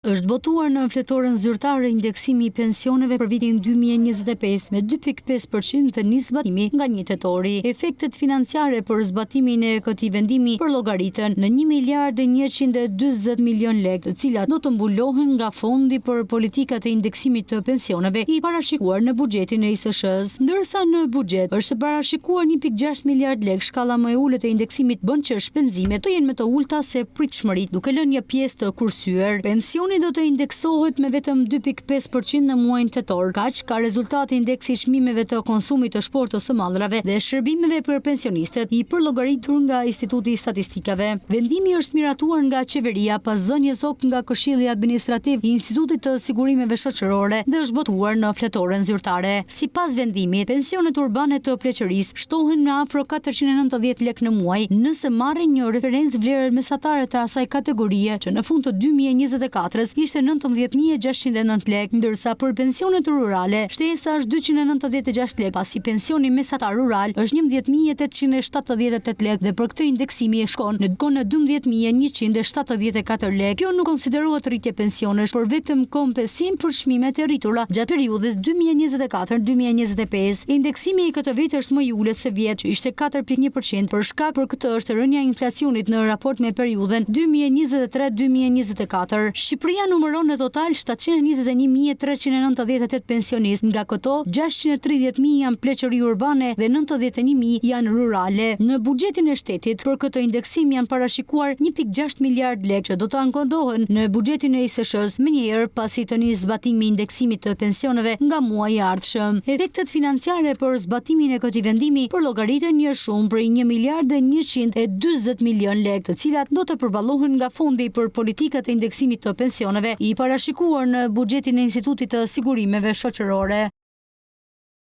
Është botuar në fletoren zyrtare indeksimi i pensioneve për vitin 2025 me 2.5% të një zbatimi nga 1 tetori. Efektet financiare për zbatimin e këtij vendimi përllogaritën në 1.140 milion lekë, të cilat do të mbulohen nga fondi për politikat e indeksimit të pensioneve i parashikuar në buxhetin e ISSH-s. Ndërsa në buxhet është parashikuar 1.6 miliard lekë, shkalla më e ulët e indeksimit bën që shpenzimet të jenë më të ulta se pritshmëritë, duke lënë një pjesë të kursyer. Pensioni do të indeksohet me vetëm 2.5% në muajin tetor. Kaq ka rezultati indeksi i çmimeve të konsumit të shportës së mallrave dhe shërbimeve për pensionistët i përllogaritur nga Instituti i Statistikave. Vendimi është miratuar nga qeveria pas dhënies zok nga Këshilli Administrativ i Institutit të Sigurimeve Shoqërore dhe është botuar në fletoren zyrtare. Sipas vendimit, pensionet urbane të pleqërisë shtohen me afro 490 lekë në muaj nëse marrin një referencë vlerën mesatare të asaj kategorie që në fund të 2024 ishte 19.609 lekë, ndërsa për pensionet rurale shtesa është 296 lekë, pasi pensioni mesatar rural është 11.878 lekë dhe për këtë indeksimi shkon në 12.174 lekë. Kjo nuk konsiderohet rritje pensionesh, por vetëm kompensim për çmimet e rritura gjatë periudhës 2024-2025. Indeksimi i këtë vit është më i ulët se vjet, që ishte 4.1%, për shkak për këtë është rënja e inflacionit në raport me periudhën 2023-2024. Shqipëria numëron në total 721.398 pensionistë, nga këto 630.000 janë pleqëri urbane dhe 91.000 janë rurale. Në buxhetin e shtetit për këtë indeksim janë parashikuar 1.6 miliard lekë që do të ankordohen në buxhetin e ISSH-s menjëherë pasi të nisë zbatimi i indeksimit të pensioneve nga muaji i ardhshëm. Efektet financiare për zbatimin e këtij vendimi përllogariten një shumë prej 1.140 milion lekë, të cilat do të përballohen nga fondi për politikat e indeksimit të pensioneve i parashikuar në buxhetin e Institutit të Sigurimeve Shoqërore.